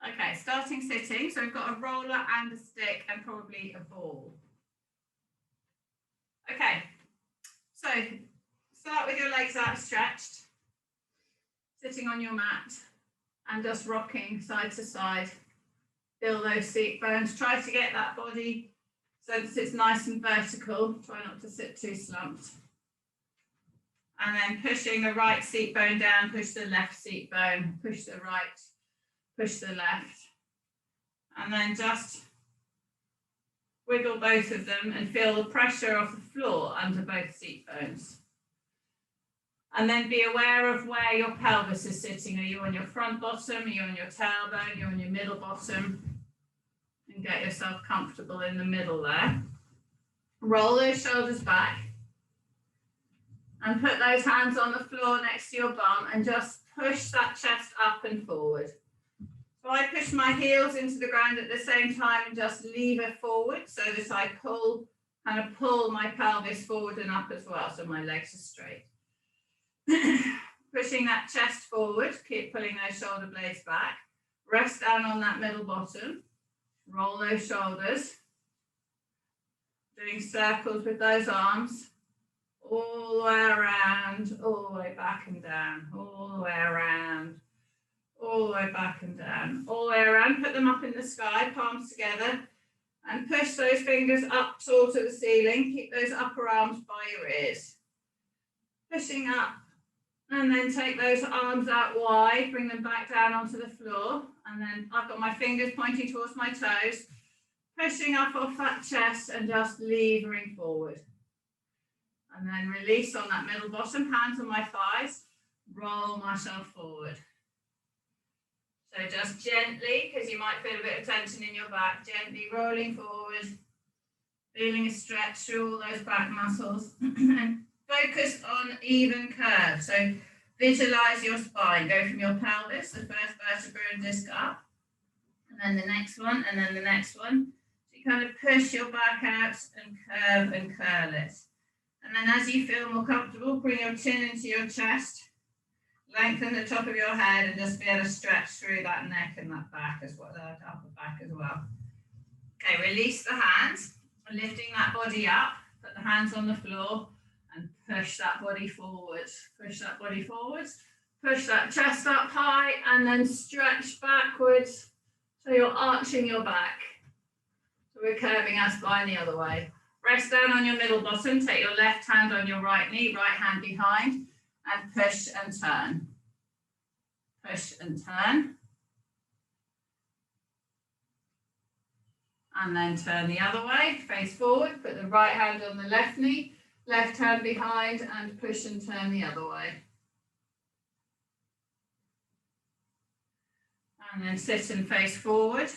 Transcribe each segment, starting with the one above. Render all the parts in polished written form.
Okay, starting sitting. So we've got a roller and a stick and probably a ball. Okay, so start with your legs outstretched, sitting on your mat and just rocking side to side. Feel those seat bones. Try to get that body so that it's nice and vertical. Try not to sit too slumped. And then pushing the right seat bone down, push the left seat bone, push the right, push the left. And then just wiggle both of them and feel the pressure of the floor under both seat bones. And then be aware of where your pelvis is sitting. Are you on your front bottom? Are you on your tailbone? Are you on your middle bottom? And get yourself comfortable in the middle there. Roll those shoulders back. And put those hands on the floor next to your bum and just push that chest up and forward. So I push my heels into the ground at the same time and just lever forward so that I kind of pull my pelvis forward and up as well, so my legs are straight. Pushing that chest forward, keep pulling those shoulder blades back. Rest down on that middle bottom. Roll those shoulders. Doing circles with those arms. All the way around, all the way back and down, all the way around, all the way back and down, all the way around. Put them up in the sky, palms together, and push those fingers up towards the ceiling. Keep those upper arms by your ears. Pushing up, and then take those arms out wide, bring them back down onto the floor, and then I've got my fingers pointing towards my toes, pushing up off that chest and just levering forward. And then release on that middle bottom, hands on my thighs, roll myself forward. So just gently, because you might feel a bit of tension in your back, gently rolling forward, feeling a stretch through all those back muscles. And focus on even curve. So visualize your spine. Go from your pelvis, the first vertebra and disc up, and then the next one, and then the next one. So you kind of push your back out and curl it. And then as you feel more comfortable, bring your chin into your chest, lengthen the top of your head and just be able to stretch through that neck and that back as well, that upper back as well. Okay, release the hands, lifting that body up, put the hands on the floor and push that body forwards. Push that body forwards, push that chest up high and then stretch backwards so you're arching your back. So we're curving our spine the other way. Rest down on your middle bottom, take your left hand on your right knee, right hand behind, and push and turn. Push and turn. And then turn the other way, face forward, put the right hand on the left knee, left hand behind, and push and turn the other way. And then sit and face forward.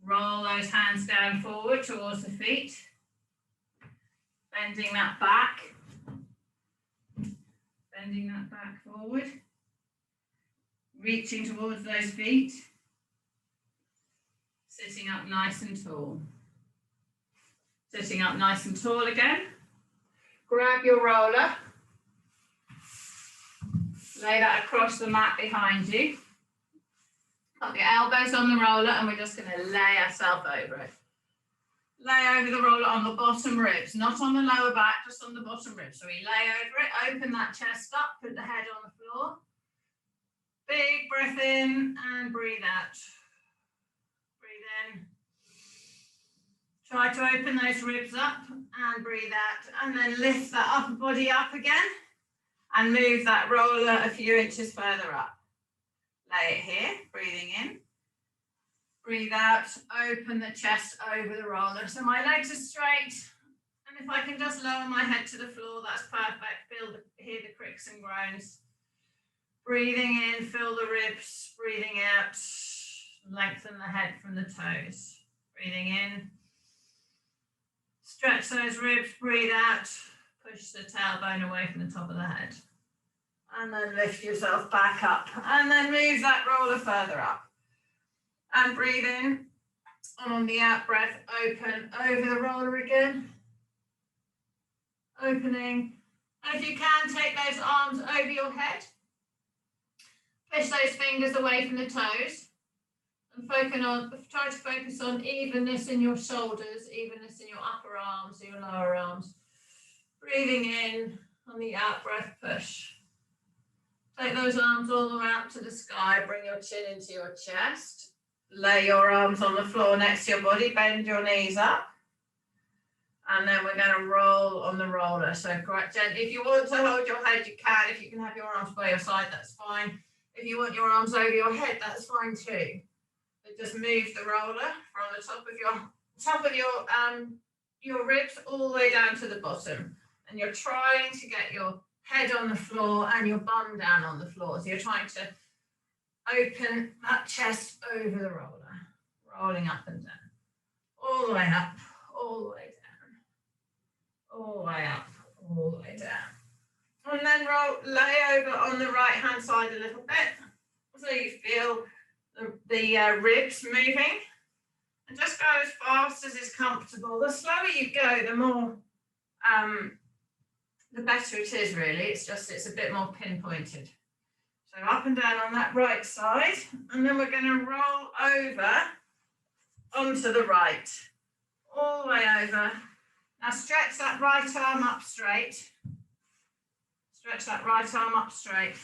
Roll those hands down forward towards the feet. Bending that back. Bending that back forward. Reaching towards those feet. Sitting up nice and tall. Sitting up nice and tall again. Grab your roller. Lay that across the mat behind you. Put your elbows on the roller and we're just going to lay ourselves over it. Lay over the roller on the bottom ribs, not on the lower back, just on the bottom ribs. So we lay over it, open that chest up, put the head on the floor. Big breath in and breathe out. Breathe in. Try to open those ribs up and breathe out. And then lift that upper body up again and move that roller a few inches further up. Lay it here, breathing in. Breathe out, open the chest over the roller. So my legs are straight. And if I can just lower my head to the floor, that's perfect. Hear the creaks and groans. Breathing in, fill the ribs. Breathing out, lengthen the head from the toes. Breathing in. Stretch those ribs, breathe out. Push the tailbone away from the top of the head. And then lift yourself back up. And then move that roller further up. And breathe in, and on the out breath, open over the roller again. Opening. And if you can, take those arms over your head. Push those fingers away from the toes. And try to focus on evenness in your shoulders, evenness in your upper arms, your lower arms. Breathing in on the out breath, push. Take those arms all the way up to the sky, bring your chin into your chest. Lay your arms on the floor next to your body, bend your knees up. And then we're going to roll on the roller. So quite gently. If you want to hold your head, you can. If you can have your arms by your side, that's fine. If you want your arms over your head, that's fine too. But just move the roller from the top of your ribs all the way down to the bottom. And you're trying to get your head on the floor and your bum down on the floor. So you're trying to open that chest over the roller, rolling up and down, all the way up, all the way down, all the way up, all the way down. And then lay over on the right hand side a little bit so you feel the ribs moving. And just go as fast as is comfortable. The slower you go, the more the better it is really. It's a bit more pinpointed. So up and down on that right side, and then we're going to roll over onto the right, all the way over. Now stretch that right arm up straight. Stretch that right arm up straight.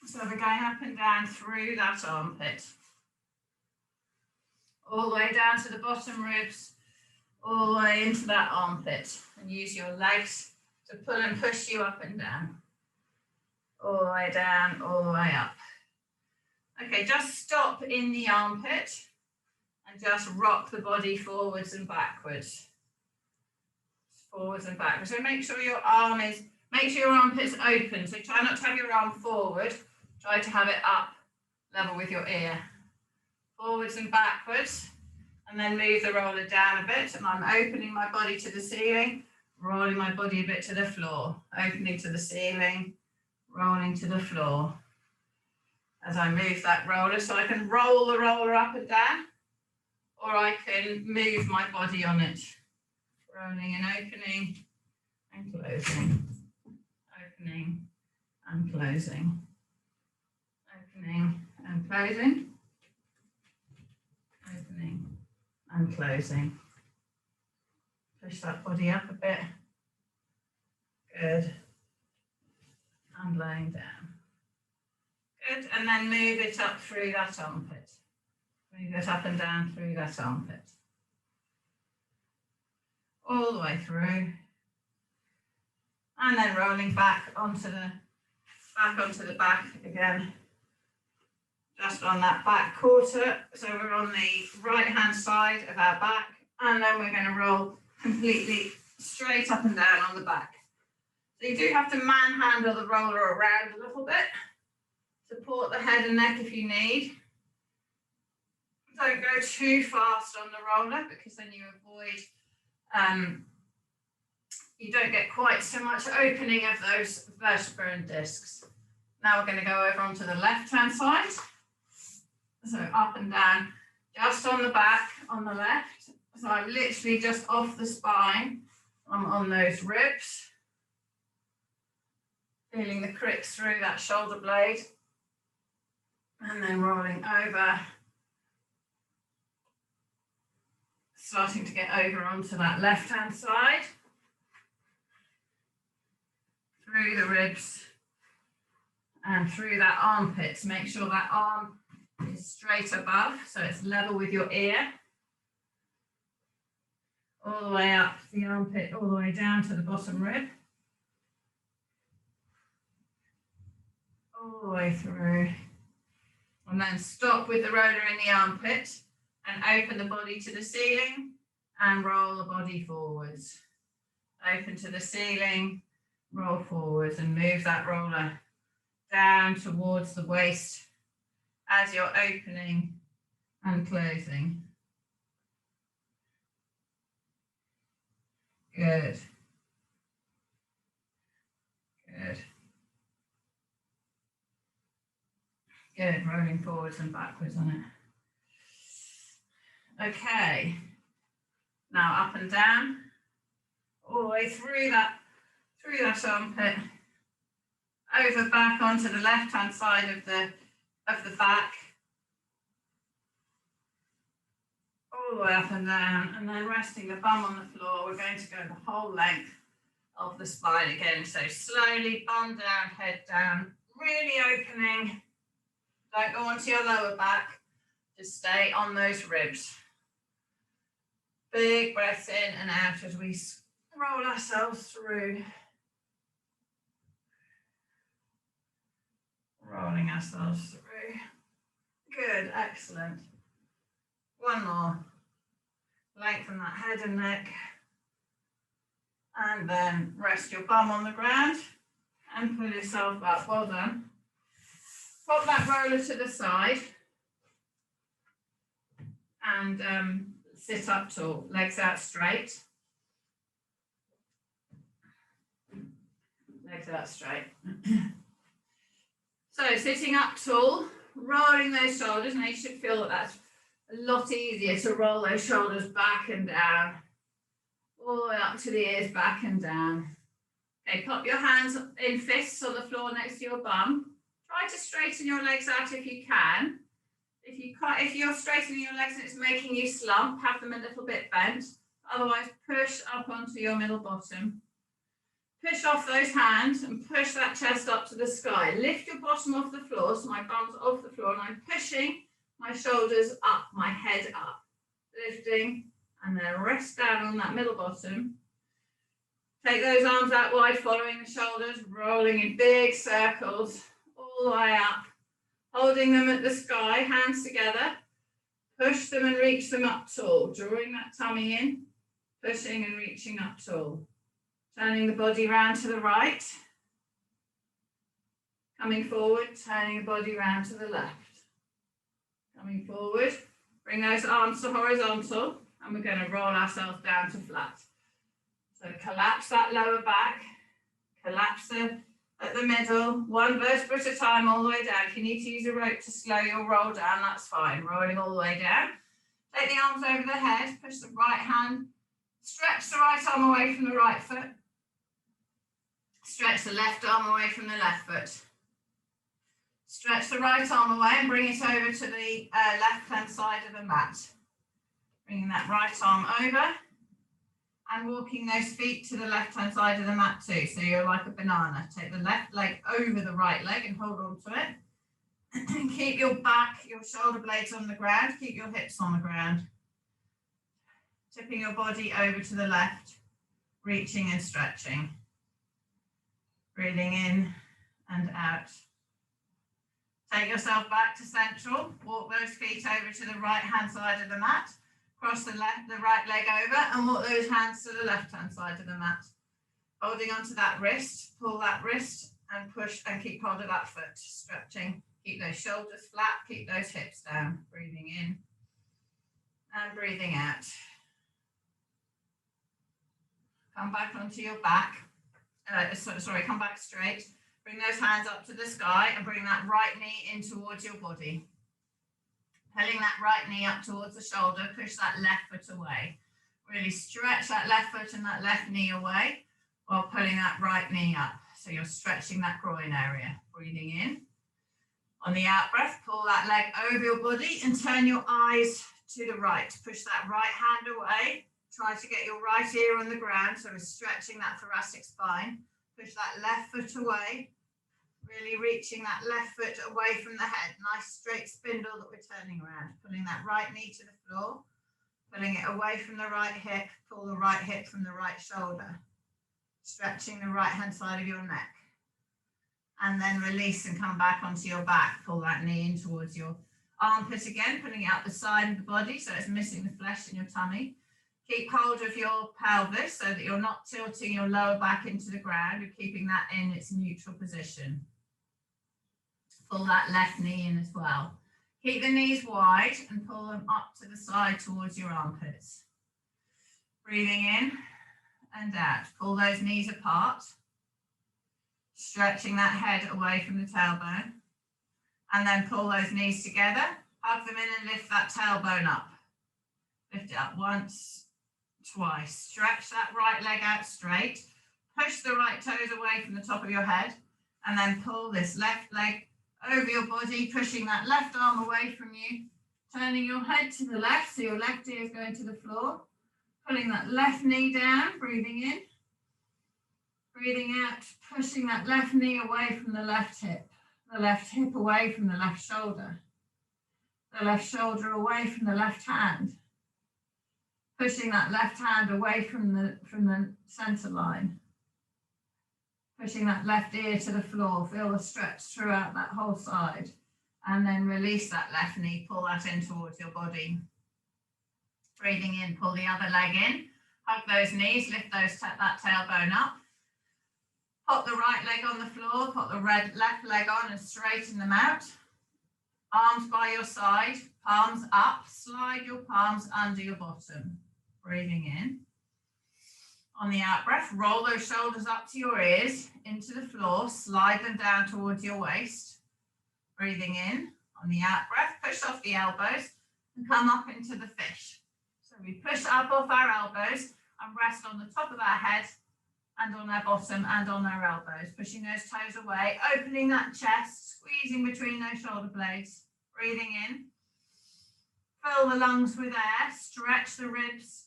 So we're going up and down through that armpit. All the way down to the bottom ribs, all the way into that armpit. And use your legs to pull and push you up and down. All the way down, all the way up. Okay, just stop in the armpit and just rock the body forwards and backwards. Forwards and backwards. So make sure your armpit's open. So try not to have your arm forward. Try to have it up level with your ear. Forwards and backwards. And then move the roller down a bit. And I'm opening my body to the ceiling, rolling my body a bit to the floor. Opening to the ceiling, rolling to the floor. As I move that roller, so I can roll the roller up and down, or I can move my body on it. Rolling and opening and closing. Opening and closing. Opening and closing. Opening and closing. Push that body up a bit. Good. And laying down. Good. And then move it up through that armpit. Move it up and down through that armpit. All the way through. And then rolling back onto the back again. Just on that back quarter. So we're on the right hand side of our back. And then we're going to roll completely straight up and down on the back. So you do have to manhandle the roller around a little bit. Support the head and neck if you need. Don't go too fast on the roller because then you avoid, you don't get quite so much opening of those vertebrae and discs. Now we're going to go over onto the left-hand side. So up and down, just on the back, on the left. So I'm literally just off the spine. I'm on those ribs. Feeling the cricks through that shoulder blade. And then rolling over. Starting to get over onto that left-hand side. Through the ribs. And through that armpit. To make sure that arm is straight above, so it's level with your ear. All the way up the armpit, all the way down to the bottom rib. All the way through. And then stop with the roller in the armpit and open the body to the ceiling and roll the body forwards. Open to the ceiling, roll forwards and move that roller down towards the waist as you're opening and closing. Good. Good. Good, rolling forwards and backwards on it. Okay. Now up and down, all the way through that armpit, over back onto the left-hand side of the back, all the way up and down, and then resting the bum on the floor. We're going to go the whole length of the spine again. So slowly, bum down, head down, really opening. Don't go onto your lower back. Just stay on those ribs. Big breaths in and out as we roll ourselves through. Rolling ourselves through. Good, excellent. One more. Lengthen that head and neck. And then rest your bum on the ground and pull yourself up. Well done. Pop that roller to the side and sit up tall, legs out straight. Legs out straight. So sitting up tall, rolling those shoulders. Now you should feel that that's a lot easier to roll those shoulders back and down, all the way up to the ears, back and down. Okay, pop your hands in fists on the floor next to your bum. Try to straighten your legs out if you can. If you can't, if you're straightening your legs and it's making you slump, have them a little bit bent. Otherwise, push up onto your middle bottom. Push off those hands and push that chest up to the sky. Lift your bottom off the floor, so my bum's off the floor, and I'm pushing my shoulders up, my head up. Lifting, and then rest down on that middle bottom. Take those arms out wide, following the shoulders, rolling in big circles, all the way up. Holding them at the sky, hands together. Push them and reach them up tall, drawing that tummy in, pushing and reaching up tall. Turning the body round to the right. Coming forward, turning the body round to the left. Coming forward, bring those arms to horizontal, and we're going to roll ourselves down to flat. So collapse that lower back, collapse at the middle, one vertebra at a time all the way down. If you need to use a rope to slow your roll down, that's fine. Rolling all the way down. Take the arms over the head, push the right hand, stretch the right arm away from the right foot. Stretch the left arm away from the left foot. Stretch the right arm away and bring it over to the left-hand side of the mat. Bringing that right arm over and walking those feet to the left-hand side of the mat too. So you're like a banana. Take the left leg over the right leg and hold on to it. Keep your back, your shoulder blades on the ground. Keep your hips on the ground. Tipping your body over to the left, reaching and stretching. Breathing in and out. Take yourself back to central. Walk those feet over to the right-hand side of the mat. Cross the right leg over and walk those hands to the left-hand side of the mat. Holding onto that wrist, pull that wrist and push and keep hold of that foot. Stretching. Keep those shoulders flat, keep those hips down. Breathing in and breathing out. Come back onto your back. Come back straight. Bring those hands up to the sky and bring that right knee in towards your body. Pulling that right knee up towards the shoulder, push that left foot away. Really stretch that left foot and that left knee away while pulling that right knee up. So you're stretching that groin area. Breathing in. On the out breath, pull that leg over your body and turn your eyes to the right. Push that right hand away. Try to get your right ear on the ground, so we're stretching that thoracic spine. Push that left foot away, really reaching that left foot away from the head. Nice straight spindle that we're turning around. Pulling that right knee to the floor, pulling it away from the right hip, pull the right hip from the right shoulder. Stretching the right hand side of your neck. And then release and come back onto your back. Pull that knee in towards your armpit again, pulling it out the side of the body so it's missing the flesh in your tummy. Keep hold of your pelvis so that you're not tilting your lower back into the ground. You're keeping that in its neutral position. Pull that left knee in as well. Keep the knees wide and pull them up to the side towards your armpits. Breathing in and out. Pull those knees apart. Stretching that head away from the tailbone. And then pull those knees together. Hug them in and lift that tailbone up. Lift it up once. Twice. Stretch that right leg out straight. Push the right toes away from the top of your head and then pull this left leg over your body, pushing that left arm away from you. Turning your head to the left, so your left ear is going to the floor. Pulling that left knee down, breathing in. Breathing out, pushing that left knee away from the left hip away from the left shoulder away from the left hand. Pushing that left hand away from the center line. Pushing that left ear to the floor. Feel the stretch throughout that whole side. And then release that left knee, pull that in towards your body. Breathing in, pull the other leg in. Hug those knees, lift that tailbone up. Pop the right leg on the floor, pop the left leg on and straighten them out. Arms by your side, palms up, slide your palms under your bottom. Breathing in. On the out breath, roll those shoulders up to your ears, into the floor, slide them down towards your waist. Breathing in. On the out breath, push off the elbows and come up into the fish. So we push up off our elbows and rest on the top of our head and on our bottom and on our elbows, pushing those toes away, opening that chest, squeezing between those shoulder blades, breathing in. Fill the lungs with air, stretch the ribs,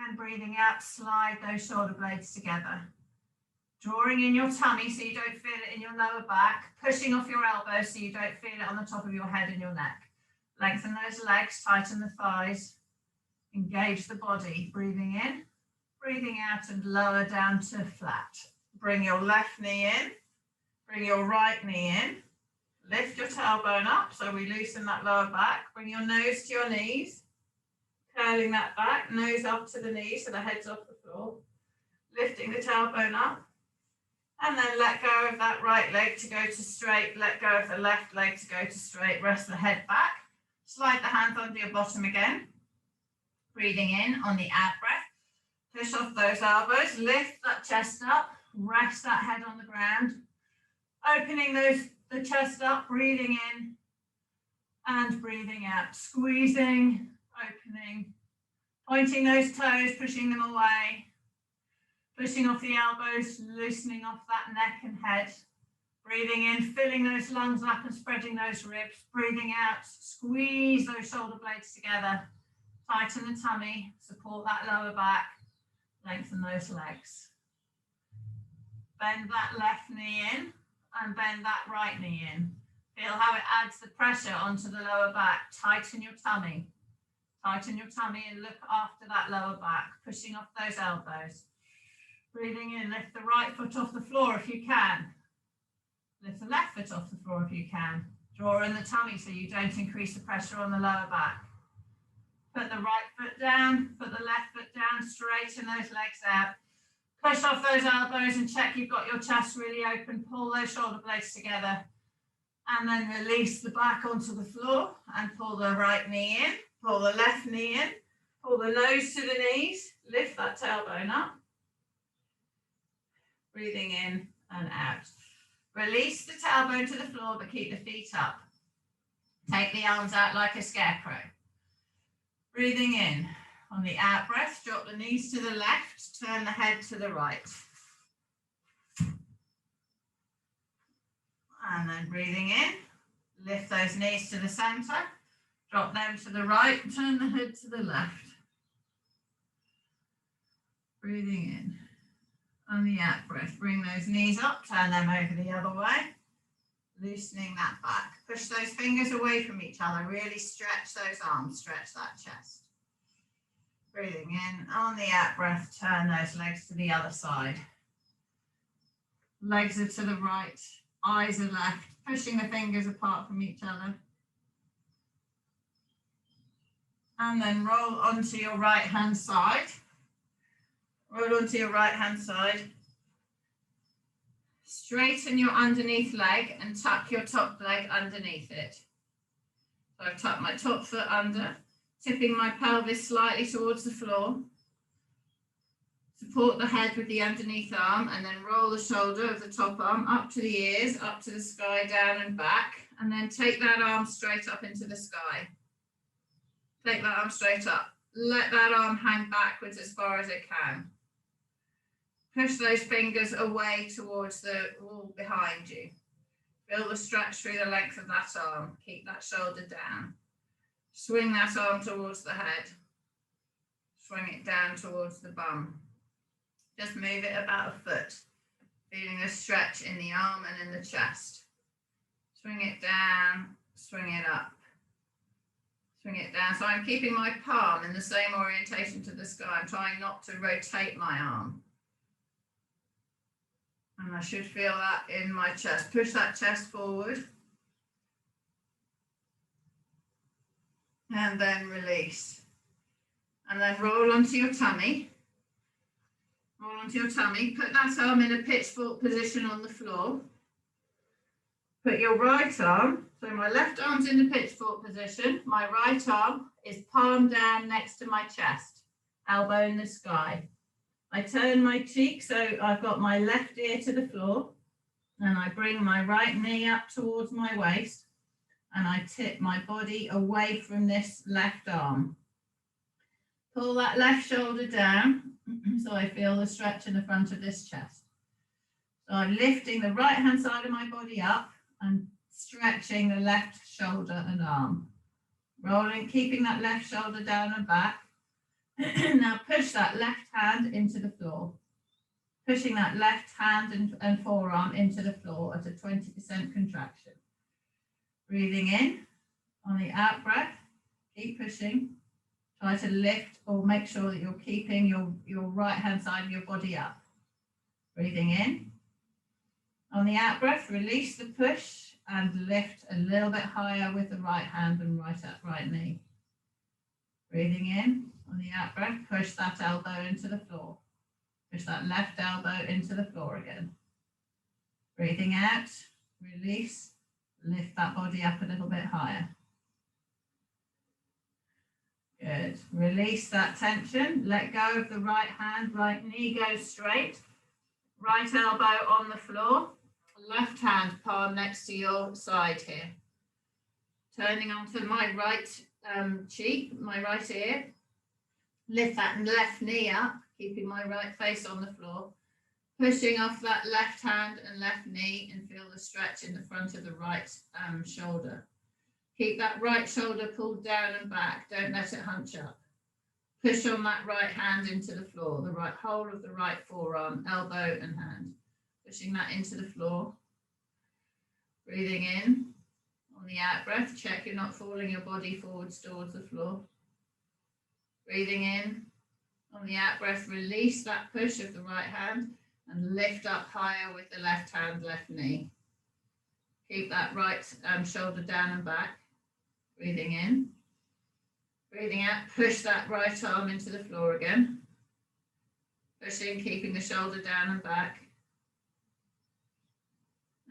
and breathing out, slide those shoulder blades together. Drawing in your tummy so you don't feel it in your lower back, pushing off your elbows so you don't feel it on the top of your head and your neck. Lengthen those legs, tighten the thighs, engage the body, breathing in. Breathing out and lower down to flat. Bring your left knee in, bring your right knee in, lift your tailbone up so we loosen that lower back. Bring your nose to your knees, curling that back, nose up to the knees so the head's off the floor. Lifting the tailbone up and then let go of that right leg to go to straight, let go of the left leg to go to straight, rest the head back. Slide the hands under your bottom again. Breathing in on the out breath. Push off those elbows, lift that chest up, rest that head on the ground. Opening the chest up, breathing in and breathing out. Squeezing, opening, pointing those toes, pushing them away. Pushing off the elbows, loosening off that neck and head. Breathing in, filling those lungs up and spreading those ribs. Breathing out, squeeze those shoulder blades together. Tighten the tummy, support that lower back. Lengthen those legs. Bend that left knee in and bend that right knee in. Feel how it adds the pressure onto the lower back. Tighten your tummy. Tighten your tummy and look after that lower back, pushing off those elbows. Breathing in, lift the right foot off the floor if you can. Lift the left foot off the floor if you can. Draw in the tummy so you don't increase the pressure on the lower back. Put the right foot down, put the left foot down, straighten those legs out. Push off those elbows and check you've got your chest really open. Pull those shoulder blades together. And then release the back onto the floor and pull the right knee in, pull the left knee in, pull the nose to the knees, lift that tailbone up. Breathing in and out. Release the tailbone to the floor, but keep the feet up. Take the arms out like a scarecrow. Breathing in. On the out breath, drop the knees to the left, turn the head to the right. And then breathing in, lift those knees to the center, drop them to the right, turn the head to the left. Breathing in. On the out breath, bring those knees up, turn them over the other way, loosening that back. Push those fingers away from each other, really stretch those arms, stretch that chest. Breathing in, on the out breath, turn those legs to the other side. Legs are to the right, eyes are left, pushing the fingers apart from each other. And then roll onto your right hand side. Roll onto your right hand side. Straighten your underneath leg and tuck your top leg underneath it. So I've tucked my top foot under, tipping my pelvis slightly towards the floor. Support the head with the underneath arm and then roll the shoulder of the top arm up to the ears, up to the sky, down and back. And then take that arm straight up into the sky. Take that arm straight up. Let that arm hang backwards as far as it can. Push those fingers away towards the wall behind you. Feel the stretch through the length of that arm. Keep that shoulder down. Swing that arm towards the head. Swing it down towards the bum. Just move it about a foot, feeling a stretch in the arm and in the chest. Swing it down, swing it up. Swing it down. So I'm keeping my palm in the same orientation to the sky. I'm trying not to rotate my arm. And I should feel that in my chest. Push that chest forward. And then release. And then roll onto your tummy. Roll onto your tummy. Put that arm in a pitchfork position on the floor. Put your right arm, so my left arm's in the pitchfork position. My right arm is palm down next to my chest, elbow in the sky. I turn my cheek, so I've got my left ear to the floor, and I bring my right knee up towards my waist, and I tip my body away from this left arm. Pull that left shoulder down, so I feel the stretch in the front of this chest. So I'm lifting the right hand side of my body up and stretching the left shoulder and arm. Rolling, keeping that left shoulder down and back. Now push that left hand into the floor. Pushing that left hand and forearm into the floor at a 20% contraction. Breathing in. On the out breath, keep pushing. Try to lift or make sure that you're keeping your right hand side of your body up. Breathing in. On the out breath, release the push and lift a little bit higher with the right hand and right knee. Breathing in. On the out breath, push that elbow into the floor. Push that left elbow into the floor again. Breathing out, release, lift that body up a little bit higher. Good. Release that tension. Let go of the right hand, right knee goes straight. Right elbow on the floor. Left hand palm next to your side here. Turning onto my right cheek, my right ear. Lift that left knee up, keeping my right face on the floor. Pushing off that left hand and left knee and feel the stretch in the front of the right shoulder. Keep that right shoulder pulled down and back. Don't let it hunch up. Push on that right hand into the floor, the right whole of the right forearm, elbow and hand. Pushing that into the floor. Breathing in. On the out breath, check you're not falling your body forwards towards the floor. Breathing in. On the out breath, release that push of the right hand and lift up higher with the left hand, left knee. Keep that right shoulder down and back. Breathing in. Breathing out, push that right arm into the floor again. Pushing, keeping the shoulder down and back.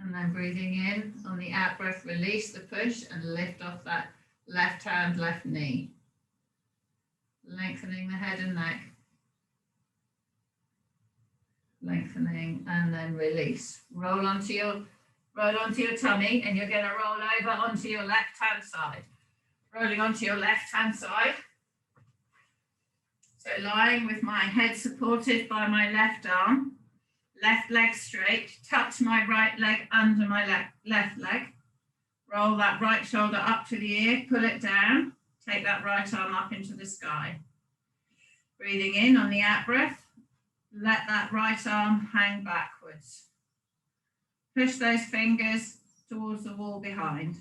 And then breathing in. On the out breath, release the push and lift off that left hand, left knee. Lengthening the head and neck. Lengthening and then release. Roll onto your tummy and you're going to roll over onto your left hand side. Rolling onto your left hand side. So lying with my head supported by my left arm, left leg straight, touch my right leg under my left leg. Roll that right shoulder up to the ear, pull it down, take that right arm up into the sky. Breathing in on the out breath, let that right arm hang backwards. Push those fingers towards the wall behind.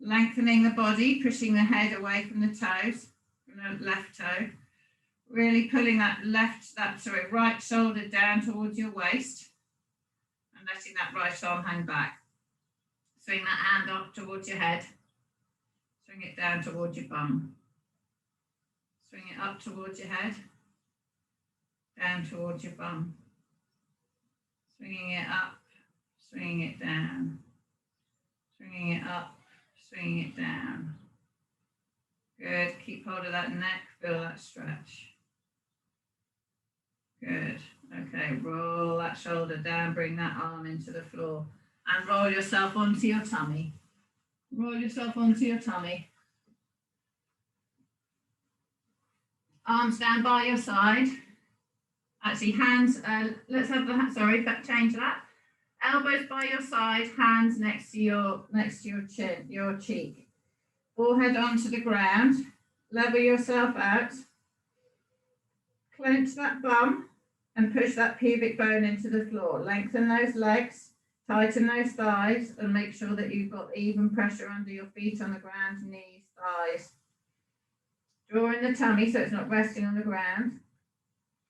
Lengthening the body, pushing the head away from the toes, from the left toe. Really pulling that right shoulder down towards your waist and letting that right arm hang back. Swing that hand up towards your head. Swing it down towards your bum. Swing it up towards your head, down towards your bum. Swinging it up, swinging it down. Swinging it up, swinging it down. Good. Keep hold of that neck. Feel that stretch. Good. Okay. Roll that shoulder down. Bring that arm into the floor. And roll yourself onto your tummy. Roll yourself onto your tummy. Arms down by your side. Actually, hands. Let's have the change that. Elbows by your side, hands next to your chin, your cheek. Forehead onto the ground. Level yourself out. Clench that bum and push that pubic bone into the floor. Lengthen those legs, tighten those thighs, and make sure that you've got even pressure under your feet on the ground, knees, thighs. Draw in the tummy so it's not resting on the ground.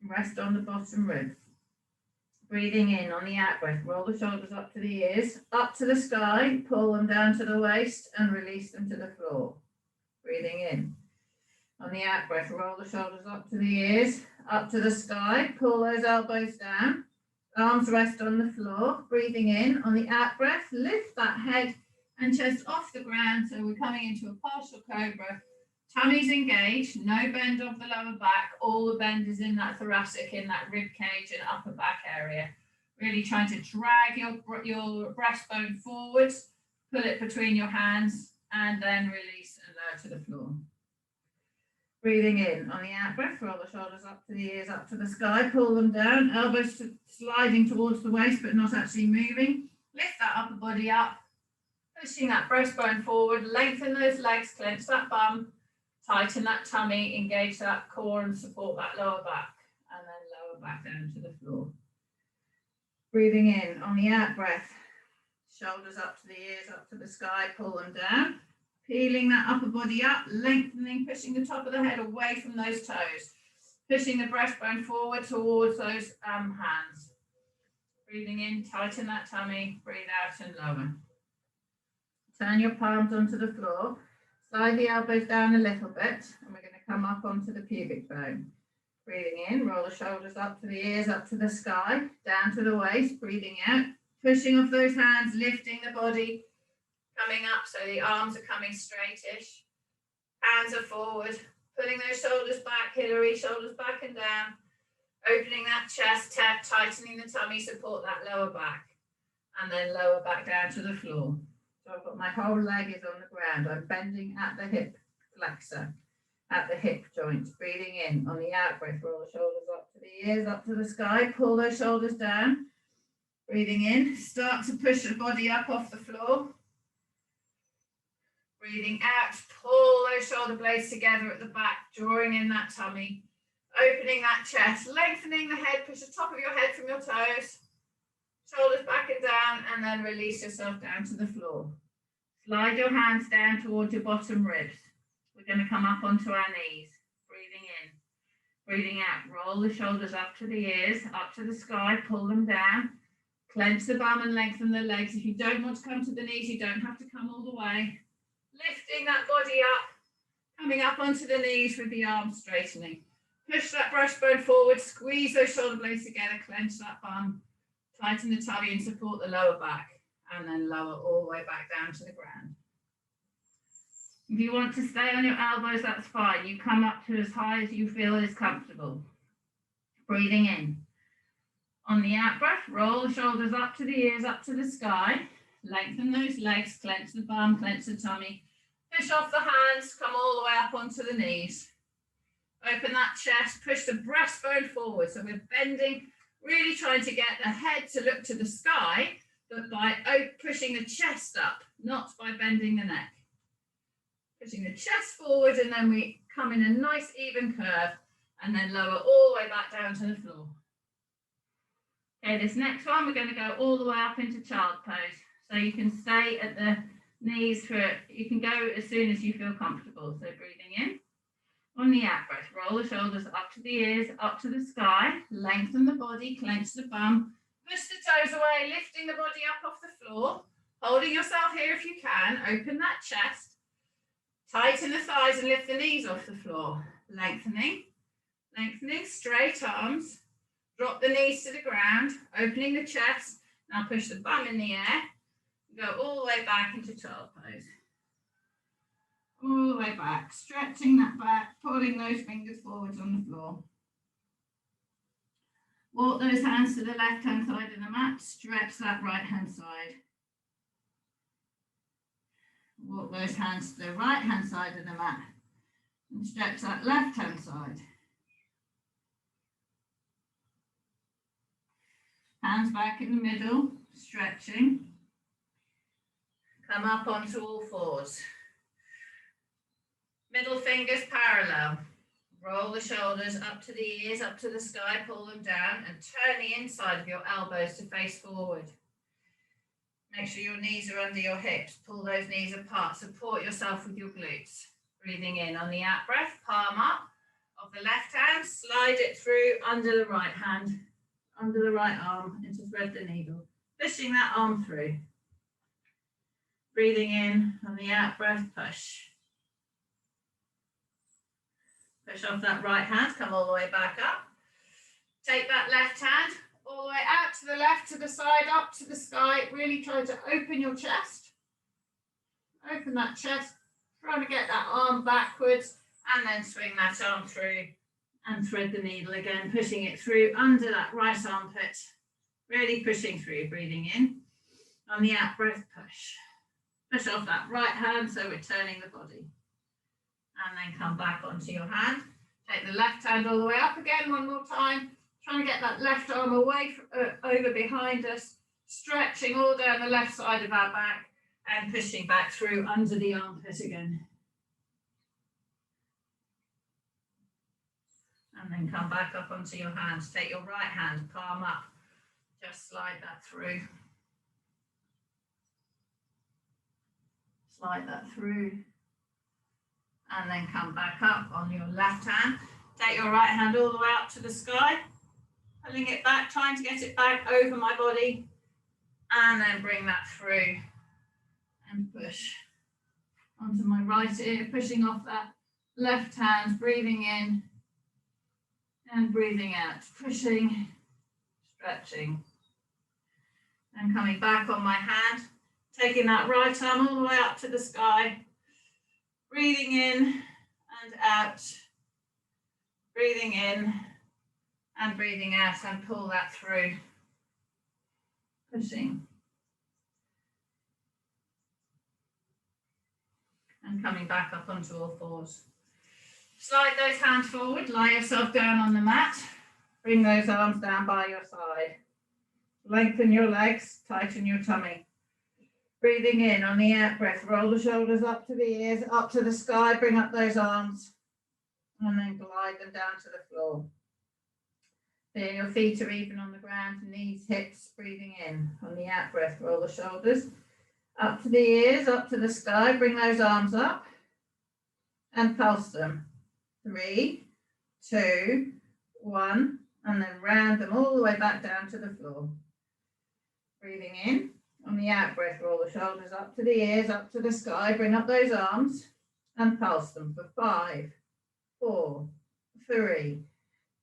Rest on the bottom ribs. Breathing in on the out breath, roll the shoulders up to the ears, up to the sky, pull them down to the waist and release them to the floor. Breathing in. On the out breath, roll the shoulders up to the ears, up to the sky, pull those elbows down, arms rest on the floor. Breathing in. On the out breath, lift that head and chest off the ground, so we're coming into a partial cobra. Tummy's engaged, no bend of the lower back, all the bend is in that thoracic, in that rib cage and upper back area. Really trying to drag your breastbone forwards, pull it between your hands, and then release and lower to the floor. Breathing in. On the out breath, roll the shoulders up to the ears, up to the sky, pull them down, elbows sliding towards the waist but not actually moving. Lift that upper body up, pushing that breastbone forward, lengthen those legs, clench that bum, tighten that tummy, engage that core and support that lower back, and then lower back down to the floor. Breathing in. On the out breath, shoulders up to the ears, up to the sky, pull them down, peeling that upper body up, lengthening, pushing the top of the head away from those toes, pushing the breastbone forward towards those hands. Breathing in, tighten that tummy, breathe out and lower. Turn your palms onto the floor. Slide the elbows down a little bit, and we're going to come up onto the pubic bone. Breathing in, roll the shoulders up to the ears, up to the sky, down to the waist. Breathing out, pushing off those hands, lifting the body, coming up so the arms are coming straightish. Hands are forward, pulling those shoulders back, Hillary, shoulders back and down. Opening that chest, tightening the tummy, support that lower back, and then lower back down to the floor. So I've got my whole leg is on the ground. I'm bending at the hip flexor, at the hip joint. Breathing in. On the out breath, roll the shoulders up to the ears, up to the sky. Pull those shoulders down. Breathing in. Start to push the body up off the floor. Breathing out. Pull those shoulder blades together at the back, drawing in that tummy. Opening that chest, lengthening the head. Push the top of your head from your toes. Shoulders back and down, and then release yourself down to the floor. Slide your hands down towards your bottom ribs. We're going to come up onto our knees. Breathing in. Breathing out. Roll the shoulders up to the ears, up to the sky. Pull them down. Clench the bum and lengthen the legs. If you don't want to come to the knees, you don't have to come all the way. Lifting that body up. Coming up onto the knees with the arms straightening. Push that breastbone forward. Squeeze those shoulder blades together. Clench that bum. Tighten the tummy and support the lower back, and then lower all the way back down to the ground. If you want to stay on your elbows, that's fine. You come up to as high as you feel is comfortable. Breathing in. On the out breath, roll the shoulders up to the ears, up to the sky. Lengthen those legs, clench the bum, clench the tummy. Push off the hands, come all the way up onto the knees. Open that chest, push the breastbone forward. So we're bending, really trying to get the head to look to the sky, but by pushing the chest up, not by bending the neck. Pushing the chest forward, and then we come in a nice even curve, and then lower all the way back down to the floor. Okay, this next one, we're going to go all the way up into child pose. So you can stay at the knees for, you can go as soon as you feel comfortable. So breathing in. On the out breath, roll the shoulders up to the ears, up to the sky, lengthen the body, clench the bum, push the toes away, lifting the body up off the floor, holding yourself here if you can, open that chest, tighten the thighs and lift the knees off the floor, lengthening, straight arms, drop the knees to the ground, opening the chest, now push the bum in the air, go all the way back into child pose. All the way back, stretching that back, pulling those fingers forwards on the floor. Walk those hands to the left-hand side of the mat, stretch that right-hand side. Walk those hands to the right-hand side of the mat and stretch that left-hand side. Hands back in the middle, stretching. Come up onto all fours. Middle fingers parallel. Roll the shoulders up to the ears, up to the sky, pull them down and turn the inside of your elbows to face forward. Make sure your knees are under your hips. Pull those knees apart. Support yourself with your glutes. Breathing in on the out breath, palm up of the left hand, slide it through under the right hand, under the right arm, and to thread the needle. Pushing that arm through. Breathing in on the out breath, push. Push off that right hand, come all the way back up. Take that left hand all the way out to the left, to the side, up to the sky. Really try to open your chest. Open that chest, trying to get that arm backwards, and then swing that arm through and thread the needle again, pushing it through under that right armpit. Really pushing through, breathing in. On the out breath, push. Push off that right hand, so we're turning the body. And then come back onto your hand. Take the left hand all the way up again, one more time. Trying to get that left arm away, over behind us, stretching all down the left side of our back and pushing back through under the armpit again. And then come back up onto your hands. Take your right hand, palm up. Just slide that through. Slide that through. And then come back up on your left hand. Take your right hand all the way up to the sky. Pulling it back, trying to get it back over my body. And then bring that through. And push onto my right ear, pushing off that left hand, breathing in and breathing out, pushing, stretching, and coming back on my hand, taking that right arm all the way up to the sky, breathing in and out, breathing in and breathing out, and pull that through, pushing. And coming back up onto all fours. Slide those hands forward, lie yourself down on the mat. Bring those arms down by your side. Lengthen your legs, tighten your tummy. Breathing in on the out breath, roll the shoulders up to the ears, up to the sky, bring up those arms, and then glide them down to the floor. Feel your feet are even on the ground, knees, hips, breathing in. On the out breath, roll the shoulders up to the ears, up to the sky, bring those arms up and pulse them. 3, 2, 1, and then round them all the way back down to the floor. Breathing in, on the out breath, roll the shoulders up to the ears, up to the sky, bring up those arms and pulse them for 5, 4, 3,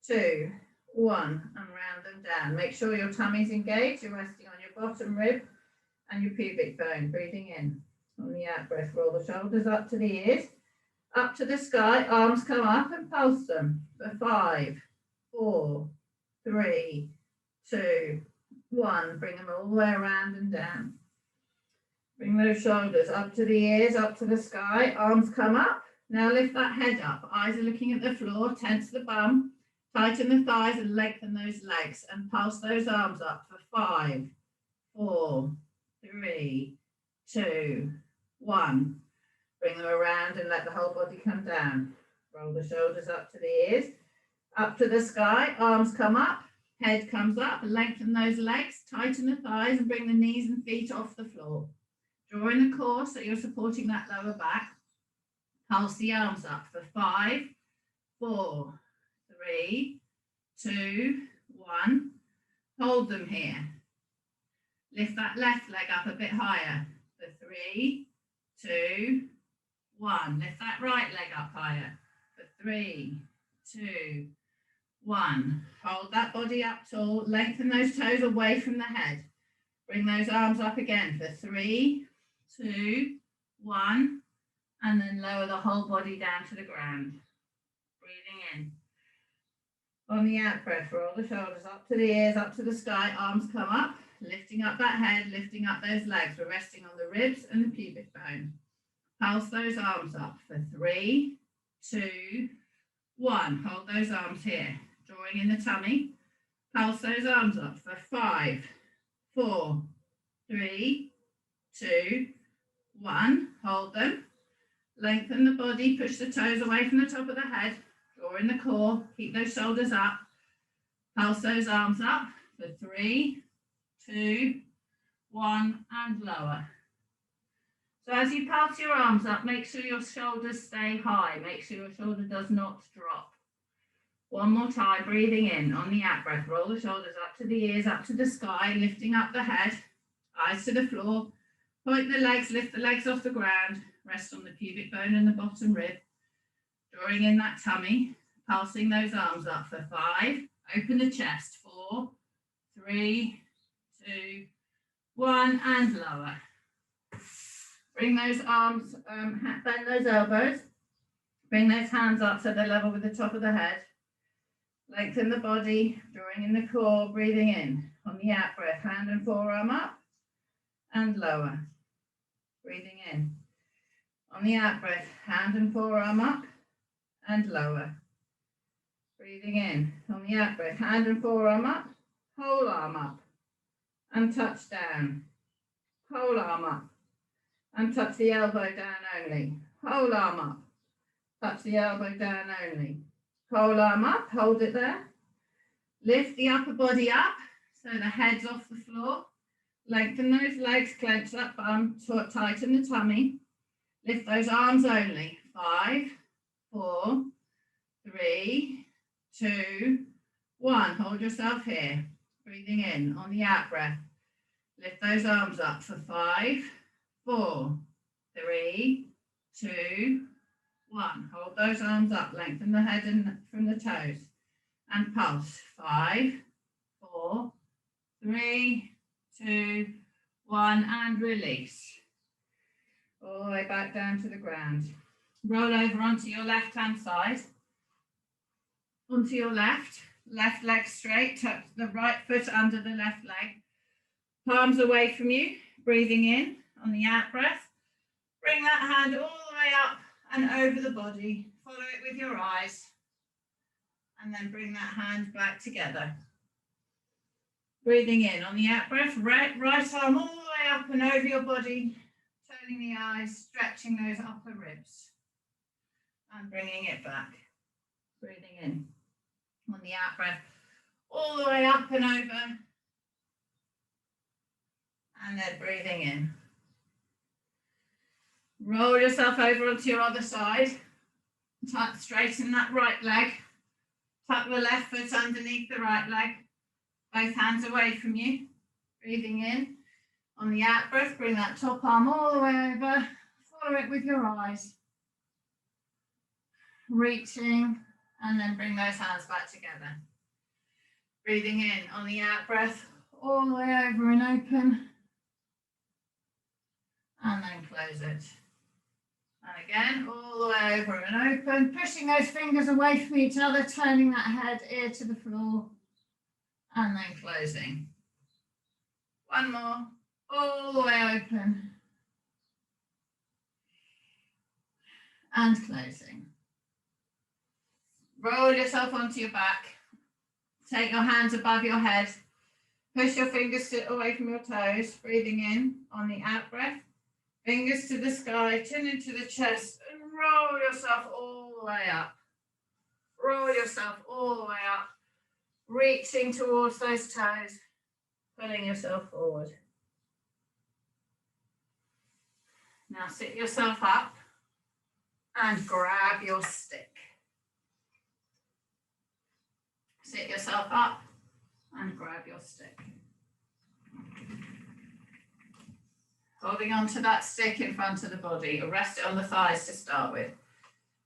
2, 1, and round them down. Make sure your tummy's engaged, you're resting on your bottom rib and your pubic bone. Breathing in. On the out breath, roll the shoulders up to the ears, up to the sky, arms come up and pulse them for 5, 4, 3, 2, 1. Bring them all the way around and down. Bring those shoulders up to the ears, up to the sky, arms come up. Now lift that head up, eyes are looking at the floor, tense the bum, tighten the thighs and lengthen those legs and pulse those arms up for 5, 4, 3, 2, 1. Bring them around and let the whole body come down. Roll the shoulders up to the ears, up to the sky, arms come up, head comes up, lengthen those legs, tighten the thighs and bring the knees and feet off the floor. Draw in the core so you're supporting that lower back. Pulse the arms up for 5, 4, 3, 2, 1. Hold them here. Lift that left leg up a bit higher for 3, 2, 1. Lift that right leg up higher for 3, 2, 1. Hold that body up tall. Lengthen those toes away from the head. Bring those arms up again for 3, 2, 1. And then lower the whole body down to the ground. Breathing in. On the out breath, roll the shoulders up to the ears, up to the sky, arms come up, lifting up that head, lifting up those legs. We're resting on the ribs and the pubic bone. Pulse those arms up for 3, 2, 1. Hold those arms here, drawing in the tummy. Pulse those arms up for 5, 4, 3, 2, 1. Hold them. Lengthen the body, push the toes away from the top of the head, draw in the core, keep those shoulders up, pulse those arms up for 3, 2, 1, and lower. So as you pulse your arms up, make sure your shoulders stay high, make sure your shoulder does not drop. One more time, breathing in on the out breath, roll the shoulders up to the ears, up to the sky, lifting up the head, eyes to the floor, point the legs, lift the legs off the ground, rest on the pubic bone and the bottom rib, drawing in that tummy, pulsing those arms up for 5, open the chest, 4, 3, 2, 1, and lower. Bring those arms, bend those elbows, bring those hands up so they're level with the top of the head. Lengthen the body, drawing in the core, breathing in. On the out breath, hand and forearm up and lower. Breathing in. On the out breath, hand and forearm up and lower. Breathing in. On the out breath, hand and forearm up, whole arm up and touch down. Whole arm up and touch the elbow down only. Whole arm up, touch the elbow down only. Whole arm up, hold it there. Lift the upper body up so the head's off the floor. Lengthen those legs, clench that bum, tighten the tummy. Lift those arms only. 5, 4, 3, 2, 1. Hold yourself here. Breathing in on the out breath. Lift those arms up for 5, 4, 3, 2, 1. Hold those arms up, lengthen the head from the toes and pulse. 5, 4, 3, 2, 1, and release. All the way back down to the ground. Roll over onto your left hand side. Onto your left leg straight, tuck the right foot under the left leg. Palms away from you, breathing in on the out breath. Bring that hand all the way up and over the body, follow it with your eyes, and then bring that hand back together. Breathing in on the out breath, right arm all the way up and over your body, turning the eyes, stretching those upper ribs, and bringing it back. Breathing in on the out breath, all the way up and over, and then breathing in. Roll yourself over onto your other side. Straighten that right leg. Tuck the left foot underneath the right leg. Both hands away from you. Breathing in. On the out breath, bring that top arm all the way over. Follow it with your eyes. Reaching, and then bring those hands back together. Breathing in. On the out breath, all the way over and open. And then close it. And again, all the way over and open, pushing those fingers away from each other, turning that head, ear to the floor, and then closing. One more, all the way open, and closing. Roll yourself onto your back, take your hands above your head, push your fingers away from your toes, breathing in on the out breath. Fingers to the sky, chin into the chest, and roll yourself all the way up. Roll yourself all the way up, reaching towards those toes, pulling yourself forward. Now sit yourself up and grab your stick. Sit yourself up and grab your stick. Holding on to that stick in front of the body, or rest it on the thighs to start with.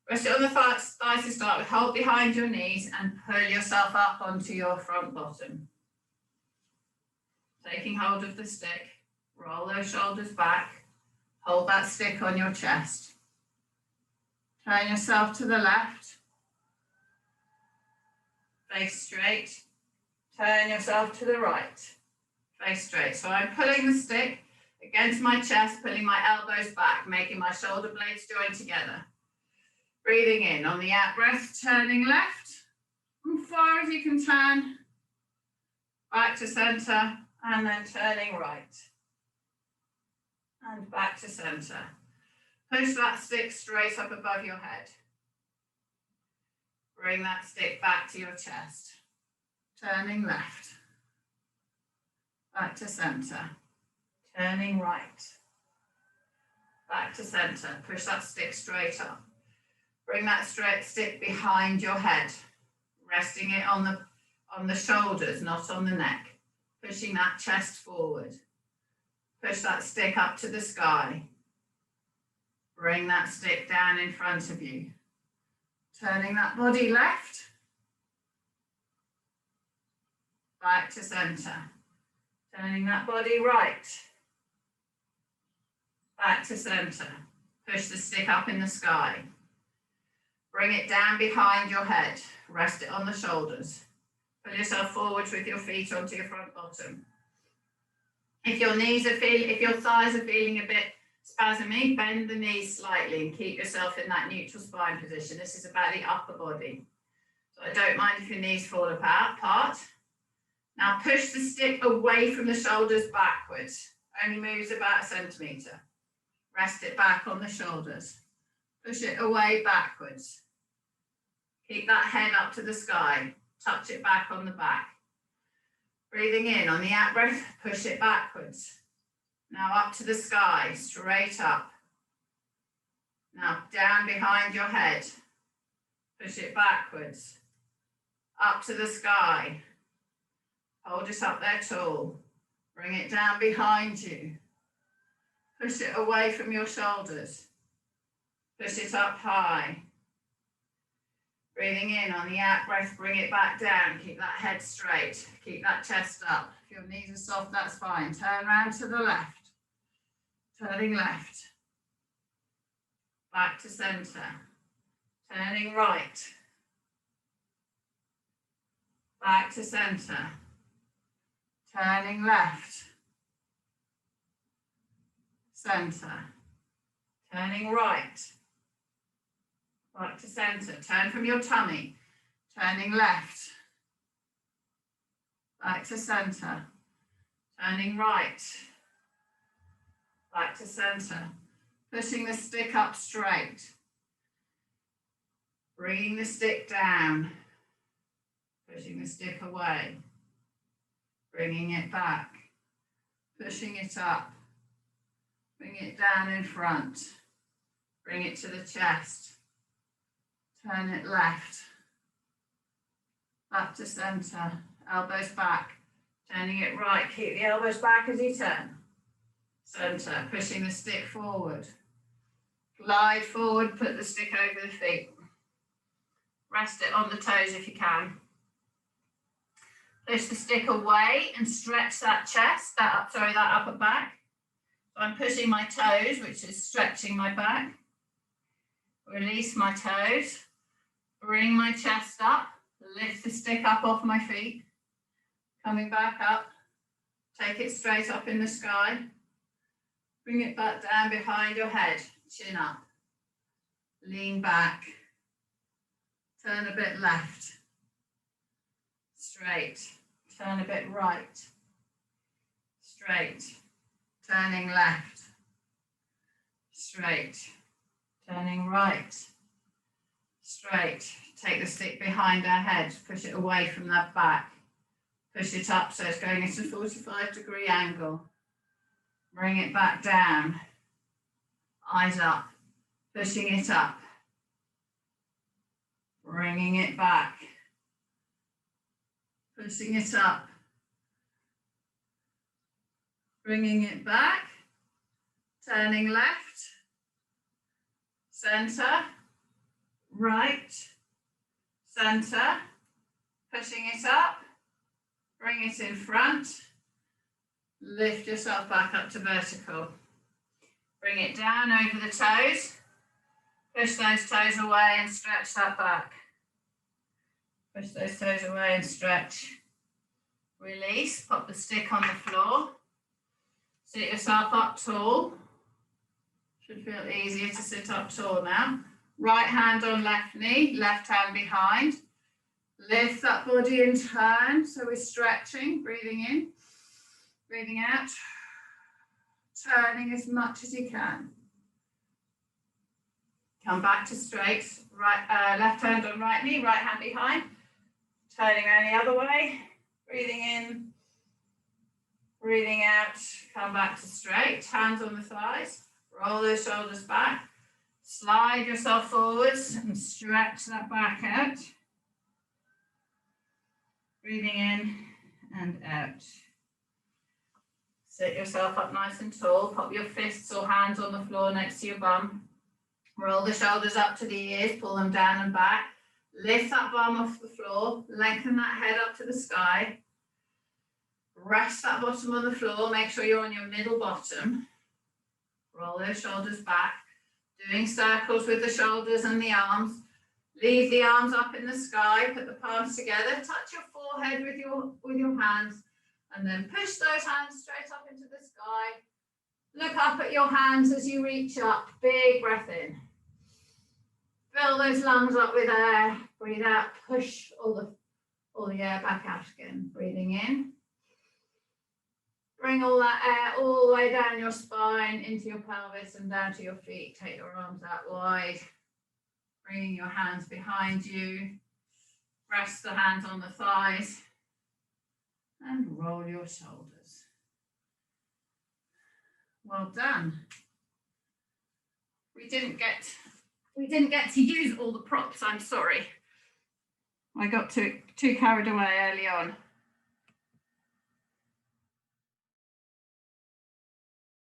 Rest it on the thighs to start with. Hold behind your knees and pull yourself up onto your front bottom. Taking hold of the stick, roll those shoulders back. Hold that stick on your chest. Turn yourself to the left. Face straight. Turn yourself to the right. Face straight. So I'm pulling the stick against my chest, pulling my elbows back, making my shoulder blades join together. Breathing in on the out breath, turning left, as far as you can turn, back to center, and then turning right. And back to center. Push that stick straight up above your head. Bring that stick back to your chest. Turning left. Back to center. Turning right. Back to center. Push that stick straight up. Bring that straight stick behind your head. Resting it on the shoulders, not on the neck. Pushing that chest forward. Push that stick up to the sky. Bring that stick down in front of you. Turning that body left. Back to center. Turning that body right. Back to center. Push the stick up in the sky. Bring it down behind your head. Rest it on the shoulders. Pull yourself forward with your feet onto your front bottom. If your thighs are feeling a bit spasmy, bend the knees slightly and keep yourself in that neutral spine position. This is about the upper body. So I don't mind if your knees fall apart. Now push the stick away from the shoulders backwards. Only moves about a centimetre. Rest it back on the shoulders. Push it away backwards. Keep that head up to the sky. Touch it back on the back. Breathing in on the out breath, push it backwards. Now up to the sky, straight up. Now down behind your head. Push it backwards. Up to the sky. Hold it up there tall. Bring it down behind you. Push it away from your shoulders. Push it up high. Breathing in on the out breath, bring it back down. Keep that head straight. Keep that chest up. If your knees are soft, that's fine. Turn around to the left. Turning left. Back to center. Turning right. Back to center. Turning left. Center. Turning right. Back to center. Turn from your tummy. Turning left. Back to center. Turning right. Back to center. Pushing the stick up straight. Bringing the stick down. Pushing the stick away. Bringing it back. Pushing it up. Bring it down in front. Bring it to the chest. Turn it left. Back to center. Elbows back. Turning it right. Keep the elbows back as you turn. Center. Pushing the stick forward. Glide forward. Put the stick over the feet. Rest it on the toes if you can. Push the stick away and stretch that chest, that upper back. So I'm pushing my toes, which is stretching my back. Release my toes. Bring my chest up. Lift the stick up off my feet. Coming back up. Take it straight up in the sky. Bring it back down behind your head. Chin up. Lean back. Turn a bit left. Straight. Turn a bit right. Straight. Turning left. Straight. Turning right. Straight. Take the stick behind our head. Push it away from that back. Push it up so it's going at a 45-degree angle. Bring it back down. Eyes up. Pushing it up. Bringing it back. Pushing it up. Bringing it back. Turning left. Center. Right. Center. Pushing it up. Bring it in front. Lift yourself back up to vertical. Bring it down over the toes. Push those toes away and stretch that back. Push those toes away and stretch. Release, pop the stick on the floor. Sit yourself up tall. Should feel easier to sit up tall now. Right hand on left knee, left hand behind. Lift that body and turn. So we're stretching, breathing in, breathing out. Turning as much as you can. Come back to straight, right, left hand on right knee, right hand behind. Turning around the other way, breathing in, breathing out, come back to straight, hands on the thighs, roll those shoulders back, slide yourself forwards and stretch that back out. Breathing in and out. Sit yourself up nice and tall, pop your fists or hands on the floor next to your bum. Roll the shoulders up to the ears, pull them down and back. Lift that bum off the floor, lengthen that head up to the sky. Rest that bottom on the floor, make sure you're on your middle bottom. Roll those shoulders back, doing circles with the shoulders and the arms. Leave the arms up in the sky, put the palms together, touch your forehead with your hands, and then push those hands straight up into the sky. Look up at your hands as you reach up, big breath in. Fill those lungs up with air, breathe out, push all the air back out again. Breathing in. Bring all that air all the way down your spine, into your pelvis and down to your feet. Take your arms out wide. Bringing your hands behind you. Rest the hands on the thighs. And roll your shoulders. Well done. We didn't get to use all the props, I'm sorry. I got too carried away early on.